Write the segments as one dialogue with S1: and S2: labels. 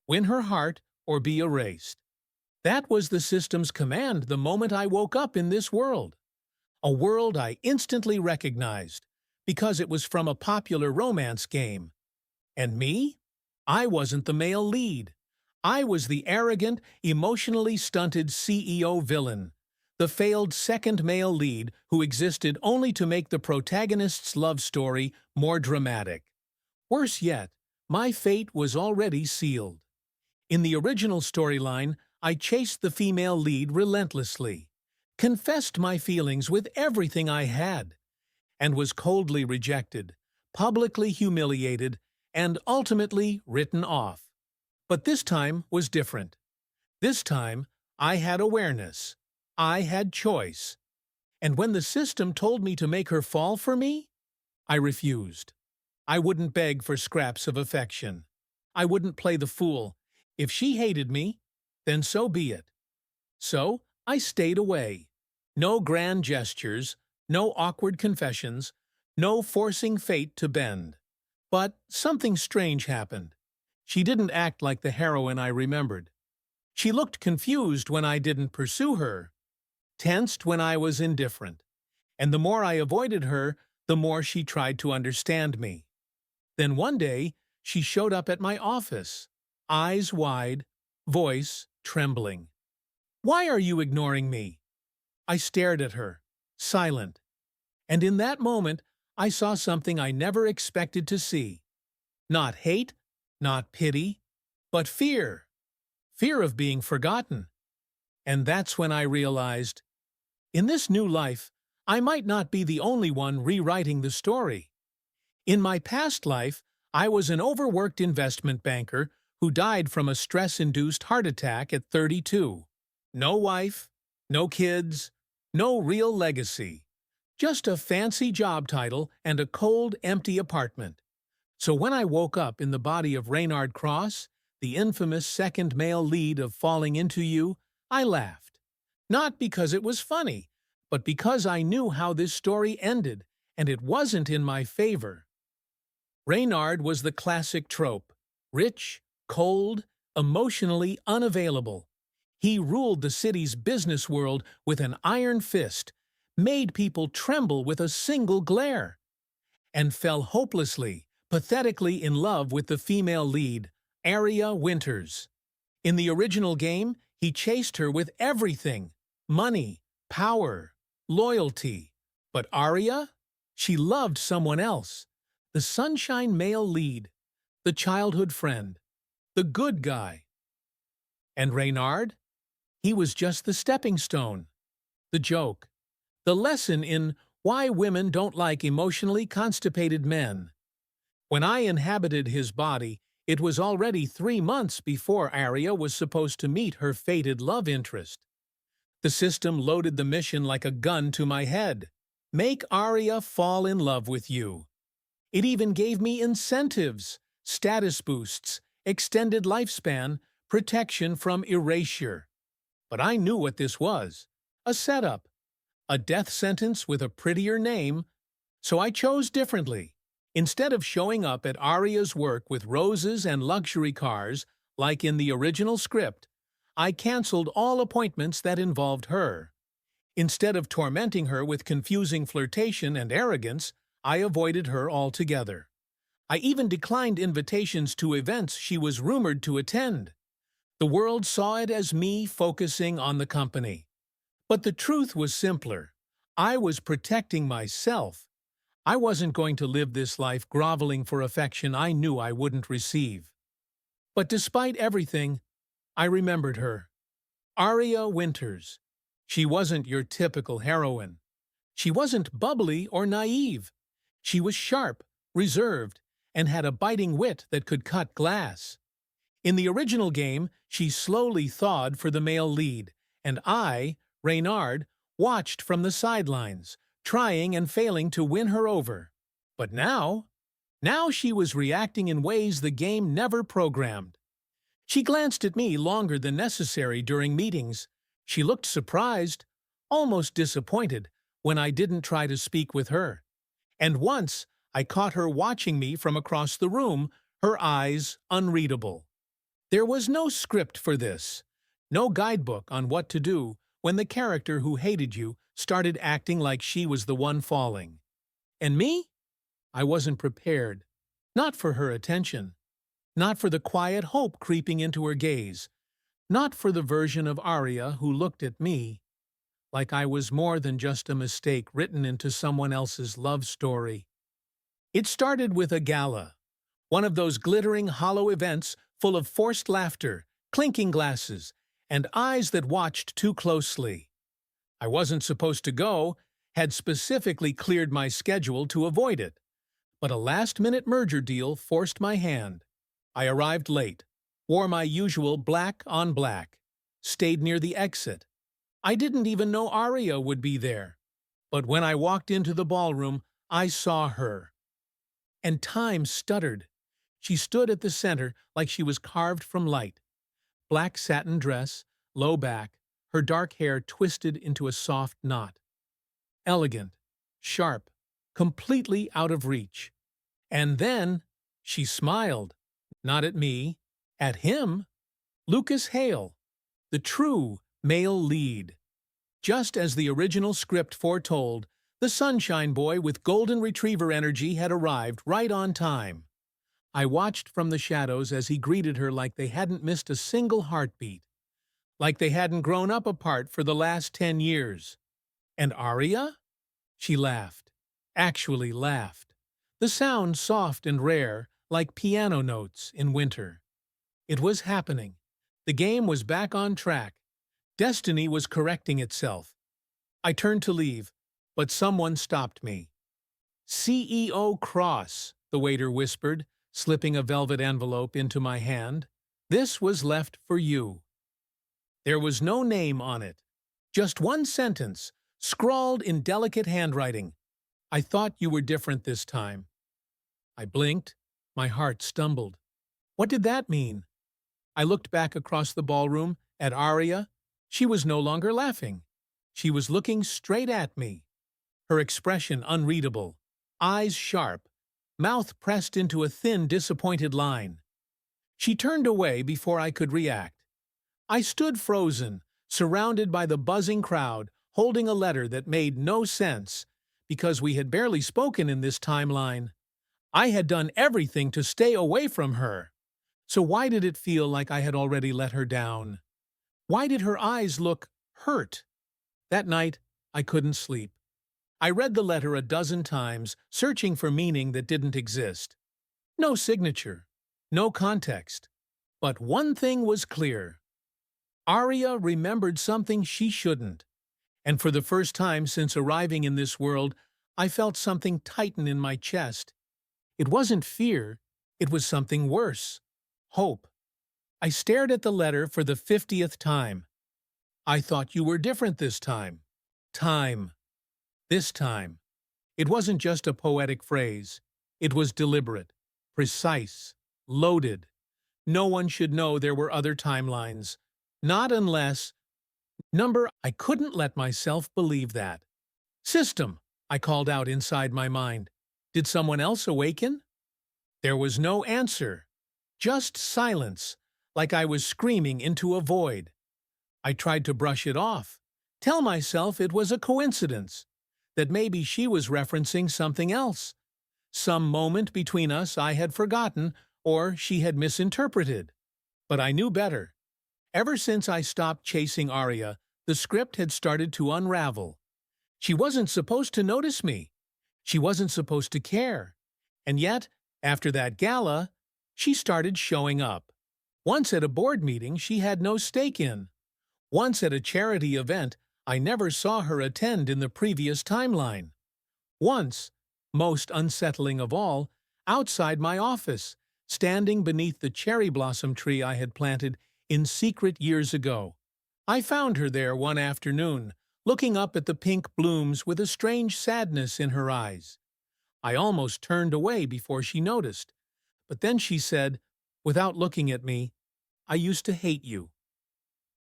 S1: win her heart, or be erased. That was the system's command the moment I woke up in this world. A world I instantly recognized, because it was from a popular romance game. And me? I wasn't the male lead. I was the arrogant, emotionally stunted CEO villain, the failed second male lead who existed only to make the protagonist's love story more dramatic. Worse yet, my fate was already sealed. In the original storyline, I chased the female lead relentlessly, confessed my feelings with everything I had, and was coldly rejected, publicly humiliated, and ultimately written off. But this time was different. This time, I had awareness. I had choice. And when the system told me to make her fall for me, I refused. I wouldn't beg for scraps of affection. I wouldn't play the fool. If she hated me, then so be it. So I stayed away. No grand gestures, no awkward confessions, no forcing fate to bend. But something strange happened. She didn't act like the heroine I remembered. She looked confused when I didn't pursue her, tensed when I was indifferent. And the more I avoided her, the more she tried to understand me. Then one day, she showed up at my office, eyes wide, voice trembling. "Why are you ignoring me?" I stared at her, silent. And in that moment, I saw something I never expected to see. Not hate, not pity, but fear. Fear of being forgotten. And that's when I realized, in this new life, I might not be the only one rewriting the story. In my past life, I was an overworked investment banker who died from a stress-induced heart attack at 32. No wife, no kids, no real legacy. Just a fancy job title and a cold, empty apartment. So when I woke up in the body of Reynard Cross, the infamous second male lead of Falling Into You, I laughed. Not because it was funny, but because I knew how this story ended, and it wasn't in my favor. Reynard was the classic trope. Rich, cold, emotionally unavailable. He ruled the city's business world with an iron fist, made people tremble with a single glare, and fell hopelessly, pathetically in love with the female lead, Aria Winters. In the original game, he chased her with everything: money, power, loyalty. But Aria? She loved someone else. The sunshine male lead, the childhood friend, the good guy. And Reynard? He was just the stepping stone, the joke, the lesson in why women don't like emotionally constipated men. When I inhabited his body, it was already 3 months before Aria was supposed to meet her fated love interest. The system loaded the mission like a gun to my head. Make Aria fall in love with you. It even gave me incentives, status boosts, extended lifespan, protection from erasure. But I knew what this was: a setup, a death sentence with a prettier name. So I chose differently. Instead of showing up at Aria's work with roses and luxury cars, like in the original script, I canceled all appointments that involved her. Instead of tormenting her with confusing flirtation and arrogance, I avoided her altogether. I even declined invitations to events she was rumored to attend. The world saw it as me focusing on the company. But the truth was simpler. I was protecting myself. I wasn't going to live this life groveling for affection I knew I wouldn't receive. But despite everything, I remembered her. Aria Winters. She wasn't your typical heroine. She wasn't bubbly or naive. She was sharp, reserved, and had a biting wit that could cut glass. In the original game, she slowly thawed for the male lead, and I, Reynard, watched from the sidelines, trying and failing to win her over. But now she was reacting in ways the game never programmed. She glanced at me longer than necessary during meetings. She looked surprised, almost disappointed, when I didn't try to speak with her. And once, I caught her watching me from across the room, her eyes unreadable. There was no script for this, no guidebook on what to do when the character who hated you started acting like she was the one falling. And me? I wasn't prepared. Not for her attention. Not for the quiet hope creeping into her gaze. Not for the version of Arya who looked at me like I was more than just a mistake written into someone else's love story. It started with a gala, one of those glittering, hollow events full of forced laughter, clinking glasses, and eyes that watched too closely. I wasn't supposed to go, had specifically cleared my schedule to avoid it, but a last-minute merger deal forced my hand. I arrived late, wore my usual black on black, stayed near the exit. I didn't even know Arya would be there, but when I walked into the ballroom, I saw her. And time stuttered. She stood at the center like she was carved from light. Black satin dress, low back, her dark hair twisted into a soft knot. Elegant, sharp, completely out of reach. And then she smiled, not at me, at him, Lucas Hale, the true male lead. Just as the original script foretold, the Sunshine Boy with Golden Retriever energy had arrived right on time. I watched from the shadows as he greeted her like they hadn't missed a single heartbeat, like they hadn't grown up apart for the last 10 years. And Arya? She laughed. Actually laughed. The sound soft and rare, like piano notes in winter. It was happening. The game was back on track. Destiny was correcting itself. I turned to leave, but someone stopped me. CEO Cross, the waiter whispered, slipping a velvet envelope into my hand. This was left for you. There was no name on it. Just one sentence, scrawled in delicate handwriting. I thought you were different this time. I blinked. My heart stumbled. What did that mean? I looked back across the ballroom at Arya. She was no longer laughing. She was looking straight at me. Her expression unreadable, eyes sharp, mouth pressed into a thin, disappointed line. She turned away before I could react. I stood frozen, surrounded by the buzzing crowd, holding a letter that made no sense, because we had barely spoken in this timeline. I had done everything to stay away from her. So why did it feel like I had already let her down? Why did her eyes look hurt? That night, I couldn't sleep. I read the letter a dozen times, searching for meaning that didn't exist. No signature, no context. But one thing was clear. Arya remembered something she shouldn't. And for the first time since arriving in this world, I felt something tighten in my chest. It wasn't fear, it was something worse. Hope. I stared at the letter for the 50th time. I thought you were different this time. Time. This time. It wasn't just a poetic phrase. It was deliberate, precise, loaded. No one should know there were other timelines. Not unless... I couldn't let myself believe that. System, I called out inside my mind. Did someone else awaken? There was no answer. Just silence, like I was screaming into a void. I tried to brush it off, tell myself it was a coincidence, that maybe she was referencing something else, some moment between us I had forgotten or she had misinterpreted. But I knew better. Ever since I stopped chasing Arya, the script had started to unravel. She wasn't supposed to notice me. She wasn't supposed to care. And yet, after that gala, she started showing up. Once at a board meeting she had no stake in. Once at a charity event I never saw her attend in the previous timeline. Once, most unsettling of all, outside my office, standing beneath the cherry blossom tree I had planted in secret years ago. I found her there one afternoon, looking up at the pink blooms with a strange sadness in her eyes. I almost turned away before she noticed, but then she said, without looking at me, "I used to hate you."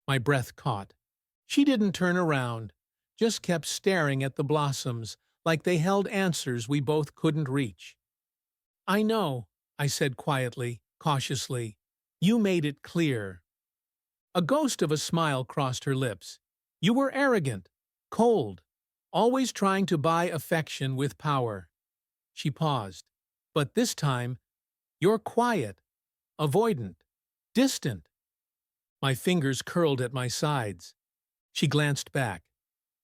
S1: My breath caught. She didn't turn around, just kept staring at the blossoms like they held answers we both couldn't reach. "I know," I said quietly, cautiously. You made it clear. A ghost of a smile crossed her lips. You were arrogant, cold, always trying to buy affection with power. She paused. But this time, you're quiet, avoidant, distant. My fingers curled at my sides. She glanced back.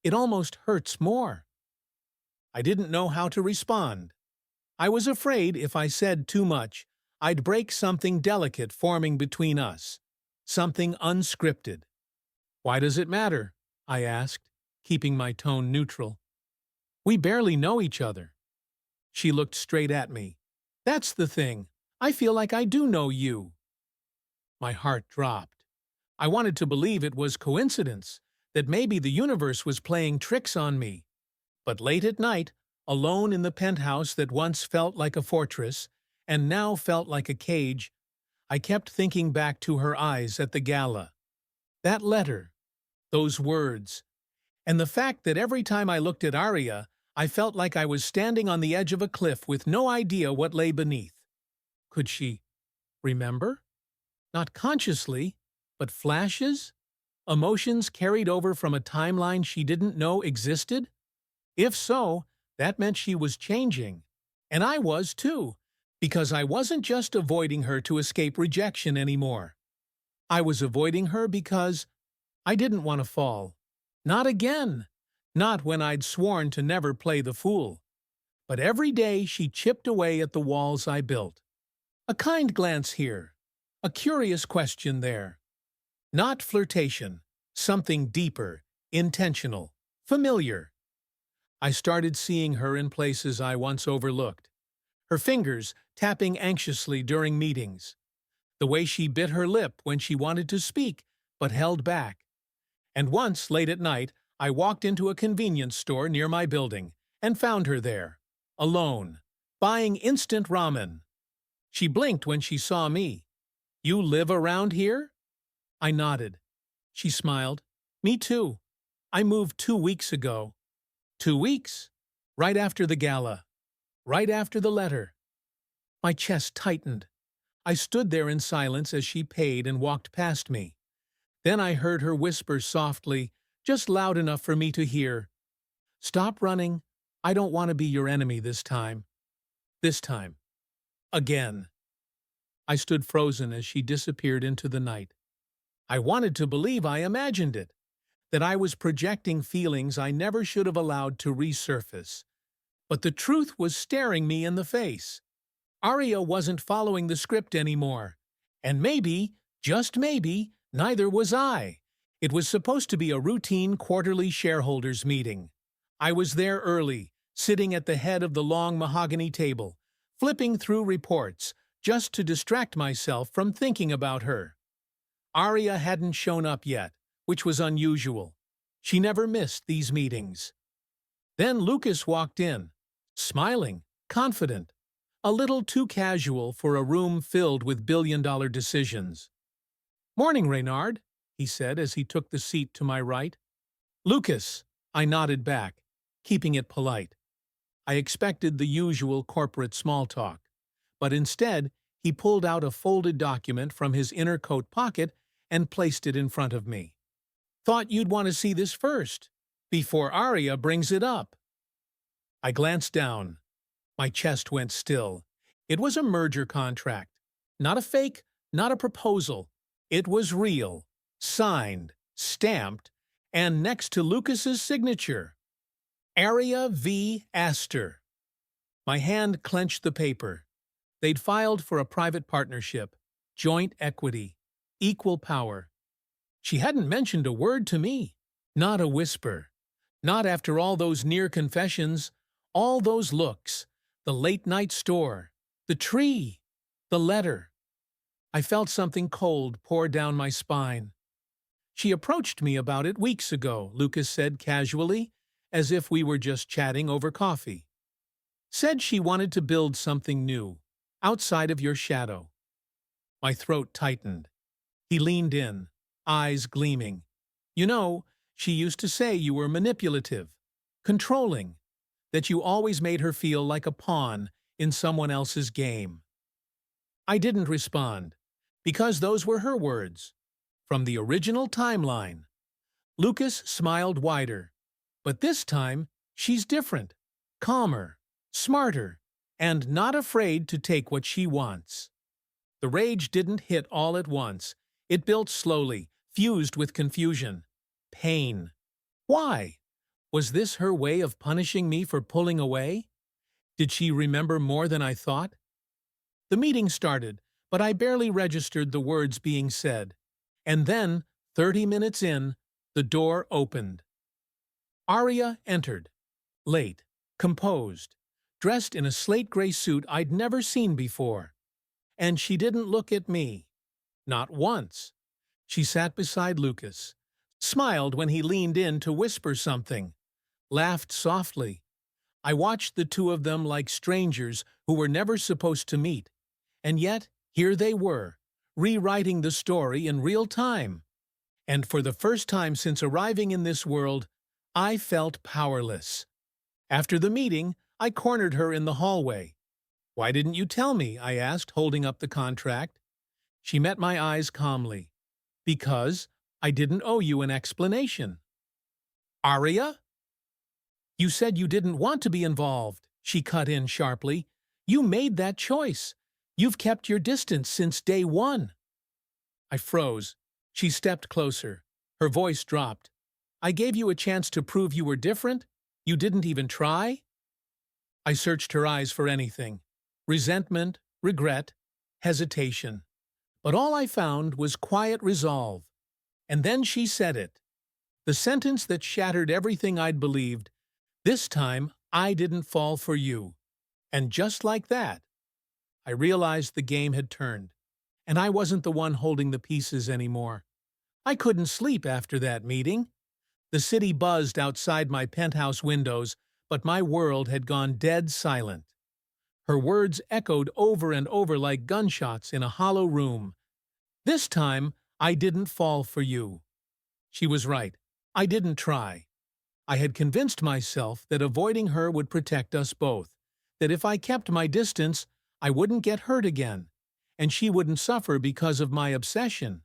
S1: It almost hurts more. I didn't know how to respond. I was afraid if I said too much, I'd break something delicate forming between us, something unscripted. Why does it matter? I asked, keeping my tone neutral. We barely know each other. She looked straight at me. That's the thing. I feel like I do know you. My heart dropped. I wanted to believe it was coincidence, that maybe the universe was playing tricks on me. But late at night, alone in the penthouse that once felt like a fortress and now felt like a cage, I kept thinking back to her eyes at the gala. That letter, those words, and the fact that every time I looked at Arya, I felt like I was standing on the edge of a cliff with no idea what lay beneath. Could she remember? Not consciously, but flashes? Emotions carried over from a timeline she didn't know existed? If so, that meant she was changing. And I was too, because I wasn't just avoiding her to escape rejection anymore. I was avoiding her because I didn't want to fall. Not again. Not when I'd sworn to never play the fool. But every day she chipped away at the walls I built. A kind glance here. A curious question there. Not flirtation. Something deeper, intentional, familiar. I started seeing her in places I once overlooked. Her fingers tapping anxiously during meetings. The way she bit her lip when she wanted to speak, but held back. And once, late at night, I walked into a convenience store near my building and found her there, alone, buying instant ramen. She blinked when she saw me. You live around here? I nodded. She smiled. Me too. I moved 2 weeks ago. 2 weeks? Right after the gala. Right after the letter. My chest tightened. I stood there in silence as she paid and walked past me. Then I heard her whisper softly, just loud enough for me to hear. Stop running. I don't want to be your enemy this time. This time. Again. I stood frozen as she disappeared into the night. I wanted to believe I imagined it, that I was projecting feelings I never should have allowed to resurface. But the truth was staring me in the face. Arya wasn't following the script anymore. And maybe, just maybe, neither was I. It was supposed to be a routine quarterly shareholders meeting. I was there early, sitting at the head of the long mahogany table, flipping through reports, just to distract myself from thinking about her. Arya hadn't shown up yet, which was unusual. She never missed these meetings. Then Lucas walked in, smiling, confident, a little too casual for a room filled with billion-dollar decisions. "Morning, Reynard," he said as he took the seat to my right. "Lucas," I nodded back, keeping it polite. I expected the usual corporate small talk, but instead he pulled out a folded document from his inner coat pocket and placed it in front of me. "Thought you'd want to see this first, before Arya brings it up." I glanced down. My chest went still. It was a merger contract. Not a fake, not a proposal. It was real, signed, stamped, and next to Lucas's signature. Arya v. Astor. My hand clenched the paper. They'd filed for a private partnership, joint equity, equal power. She hadn't mentioned a word to me, not a whisper. Not after all those near confessions, all those looks, the late-night store, the tree, the letter. I felt something cold pour down my spine. "She approached me about it weeks ago," Lucas said casually, as if we were just chatting over coffee. "Said she wanted to build something new, outside of your shadow." My throat tightened. He leaned in, eyes gleaming. "You know, she used to say you were manipulative, controlling, that you always made her feel like a pawn in someone else's game." I didn't respond, because those were her words, from the original timeline. Lucas smiled wider. But this time, she's different, calmer, smarter, and not afraid to take what she wants. The rage didn't hit all at once. It built slowly, fused with confusion. Pain. Why? Was this her way of punishing me for pulling away? Did she remember more than I thought? The meeting started, but I barely registered the words being said. And then, 30 minutes in, the door opened. Arya entered, late, composed, dressed in a slate-gray suit I'd never seen before. And she didn't look at me. Not once. She sat beside Lucas, smiled when he leaned in to whisper something, laughed softly. I watched the two of them like strangers who were never supposed to meet. And yet, here they were, rewriting the story in real time. And for the first time since arriving in this world, I felt powerless. After the meeting, I cornered her in the hallway. "Why didn't you tell me?" I asked, holding up the contract. She met my eyes calmly. "Because I didn't owe you an explanation." "Arya?" "You said you didn't want to be involved," she cut in sharply. "You made that choice. You've kept your distance since day one." I froze. She stepped closer. Her voice dropped. "I gave you a chance to prove you were different? You didn't even try?" I searched her eyes for anything. Resentment, regret, hesitation. But all I found was quiet resolve. And then she said it. The sentence that shattered everything I'd believed. "This time, I didn't fall for you." And just like that, I realized the game had turned. And I wasn't the one holding the pieces anymore. I couldn't sleep after that meeting. The city buzzed outside my penthouse windows, but my world had gone dead silent. Her words echoed over and over like gunshots in a hollow room. "This time, I didn't fall for you." She was right. I didn't try. I had convinced myself that avoiding her would protect us both, that if I kept my distance, I wouldn't get hurt again, and she wouldn't suffer because of my obsession.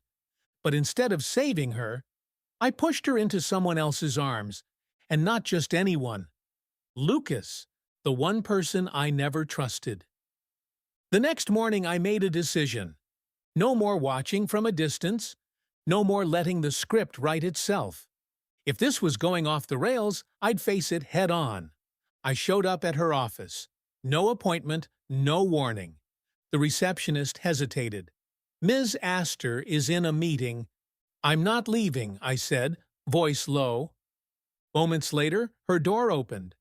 S1: But instead of saving her, I pushed her into someone else's arms, and not just anyone. Lucas, the one person I never trusted. The next morning I made a decision. No more watching from a distance. No more letting the script write itself. If this was going off the rails, I'd face it head on. I showed up at her office. No appointment, no warning. The receptionist hesitated. "Ms. Astor is in a meeting." "I'm not leaving," I said, voice low. Moments later, her door opened.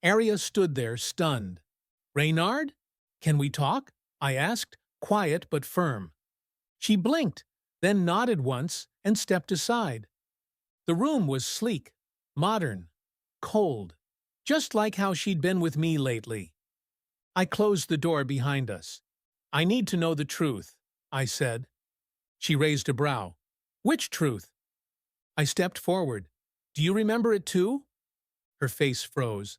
S1: Arya stood there, stunned. "Reynard? Can we talk?" I asked, quiet but firm. She blinked, then nodded once and stepped aside. The room was sleek, modern, cold, just like how she'd been with me lately. I closed the door behind us. "I need to know the truth," I said. She raised a brow. "Which truth?" I stepped forward. "Do you remember it too?" Her face froze.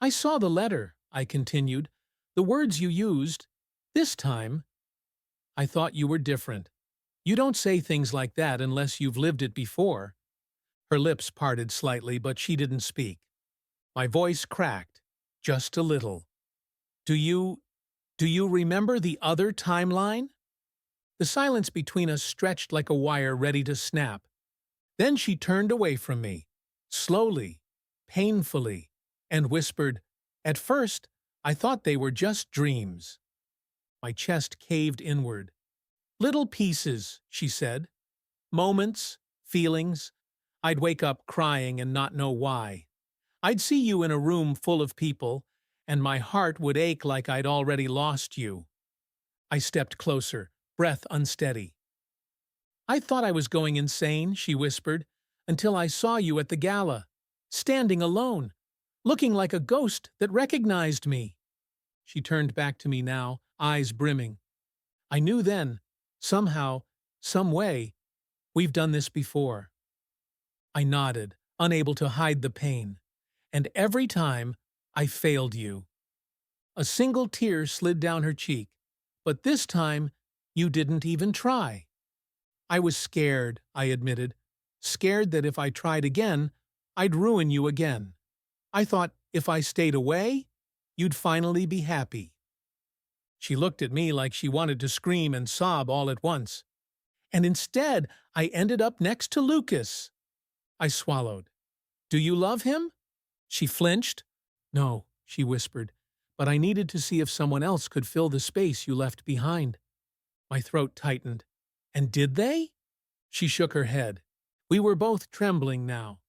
S1: "I saw the letter," I continued. "The words you used. This time. I thought you were different. You don't say things like that unless you've lived it before." Her lips parted slightly, but she didn't speak. My voice cracked, just a little. Do you remember the other timeline?" The silence between us stretched like a wire ready to snap. Then she turned away from me, slowly, painfully, and whispered, "At first, I thought they were just dreams." My chest caved inward. "Little pieces," she said. "Moments, feelings. I'd wake up crying and not know why. I'd see you in a room full of people, and my heart would ache like I'd already lost you." I stepped closer, breath unsteady. "I thought I was going insane," she whispered, "until I saw you at the gala, standing alone, looking like a ghost that recognized me." She turned back to me now, eyes brimming. "I knew then, somehow, some way, we've done this before." I nodded, unable to hide the pain. "And every time, I failed you." A single tear slid down her cheek, but this time You didn't even try. I was scared, I admitted. Scared that if I tried again, I'd ruin you again. I thought if I stayed away, you'd finally be happy. She looked at me like she wanted to scream and sob all at once. And instead, I ended up next to Lucas. I swallowed. Do you love him? She flinched. No, she whispered, but I needed to see if someone else could fill the space you left behind. My throat tightened. And did they? She shook her head. We were both trembling now.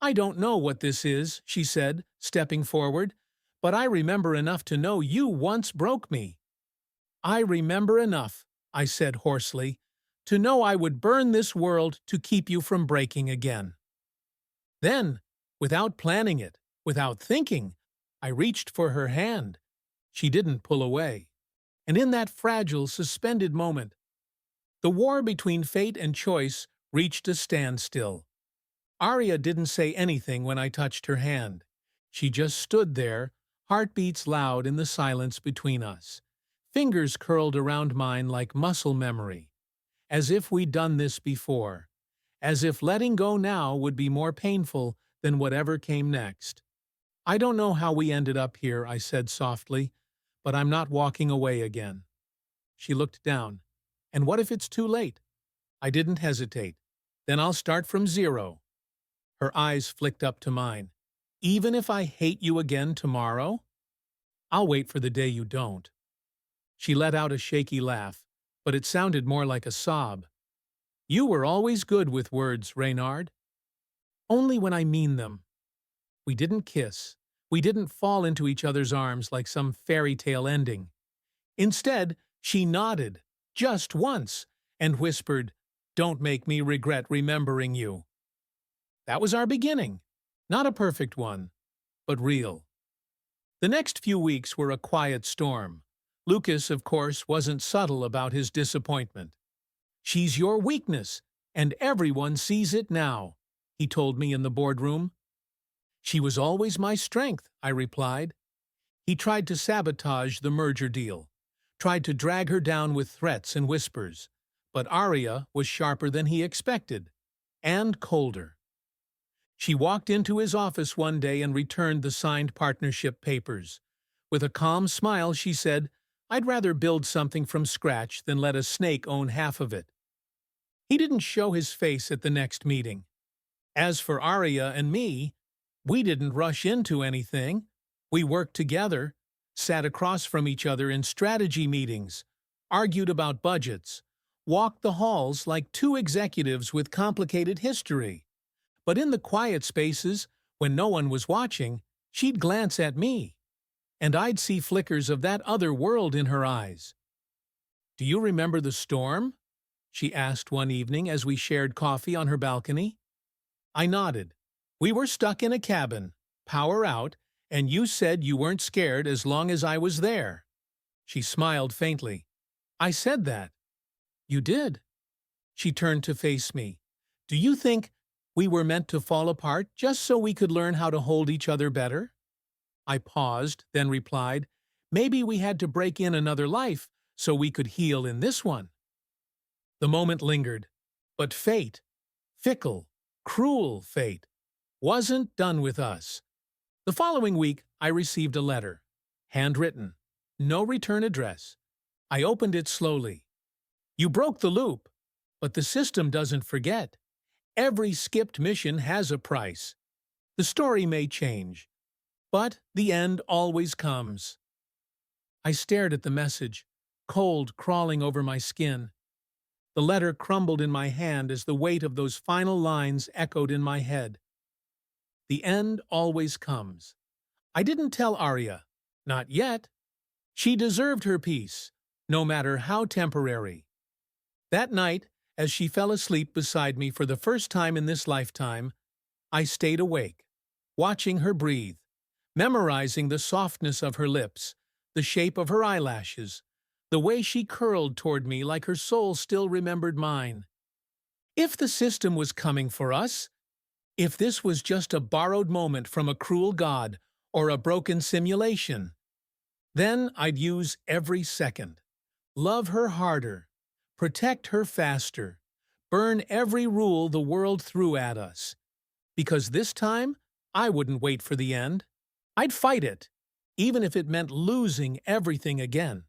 S1: I don't know what this is, she said, stepping forward, but I remember enough to know you once broke me. I remember enough, I said hoarsely, to know I would burn this world to keep you from breaking again. Then, without planning it, without thinking, I reached for her hand. She didn't pull away. And in that fragile, suspended moment, the war between fate and choice reached a standstill. Arya didn't say anything when I touched her hand. She just stood there, heartbeats loud in the silence between us. Fingers curled around mine like muscle memory. As if we'd done this before. As if letting go now would be more painful than whatever came next. I don't know how we ended up here, I said softly, but I'm not walking away again. She looked down. And what if it's too late? I didn't hesitate. Then I'll start from zero. Her eyes flicked up to mine. Even if I hate you again tomorrow? I'll wait for the day you don't. She let out a shaky laugh, but it sounded more like a sob. You were always good with words, Reynard. Only when I mean them. We didn't kiss. We didn't fall into each other's arms like some fairy tale ending. Instead, she nodded, just once, and whispered, Don't make me regret remembering you. That was our beginning. Not a perfect one, but real. The next few weeks were a quiet storm. Lucas, of course, wasn't subtle about his disappointment. She's your weakness, and everyone sees it now, he told me in the boardroom. She was always my strength, I replied. He tried to sabotage the merger deal, tried to drag her down with threats and whispers, but Arya was sharper than he expected, and colder. She walked into his office one day and returned the signed partnership papers. With a calm smile, she said, I'd rather build something from scratch than let a snake own half of it. He didn't show his face at the next meeting. As for Arya and me, we didn't rush into anything. We worked together, sat across from each other in strategy meetings, argued about budgets, walked the halls like two executives with complicated history. But in the quiet spaces, when no one was watching, she'd glance at me, and I'd see flickers of that other world in her eyes. Do you remember the storm? She asked one evening as we shared coffee on her balcony. I nodded. We were stuck in a cabin, power out, and you said you weren't scared as long as I was there. She smiled faintly. I said that. You did. She turned to face me. Do you think we were meant to fall apart just so we could learn how to hold each other better? I paused, then replied, maybe we had to break in another life so we could heal in this one. The moment lingered, but fate, fickle, cruel fate, wasn't done with us. The following week, I received a letter, handwritten, no return address. I opened it slowly. You broke the loop, but the system doesn't forget. Every skipped mission has a price. The story may change, but the end always comes. I stared at the message, cold crawling over my skin. The letter crumbled in my hand as the weight of those final lines echoed in my head. The end always comes. I didn't tell Arya, not yet. She deserved her peace, no matter how temporary. That night, as she fell asleep beside me for the first time in this lifetime, I stayed awake, watching her breathe, memorizing the softness of her lips, the shape of her eyelashes, the way she curled toward me like her soul still remembered mine. If the system was coming for us, if this was just a borrowed moment from a cruel god or a broken simulation, then I'd use every second. Love her harder. Protect her faster. Burn every rule the world threw at us. Because this time, I wouldn't wait for the end. I'd fight it, even if it meant losing everything again.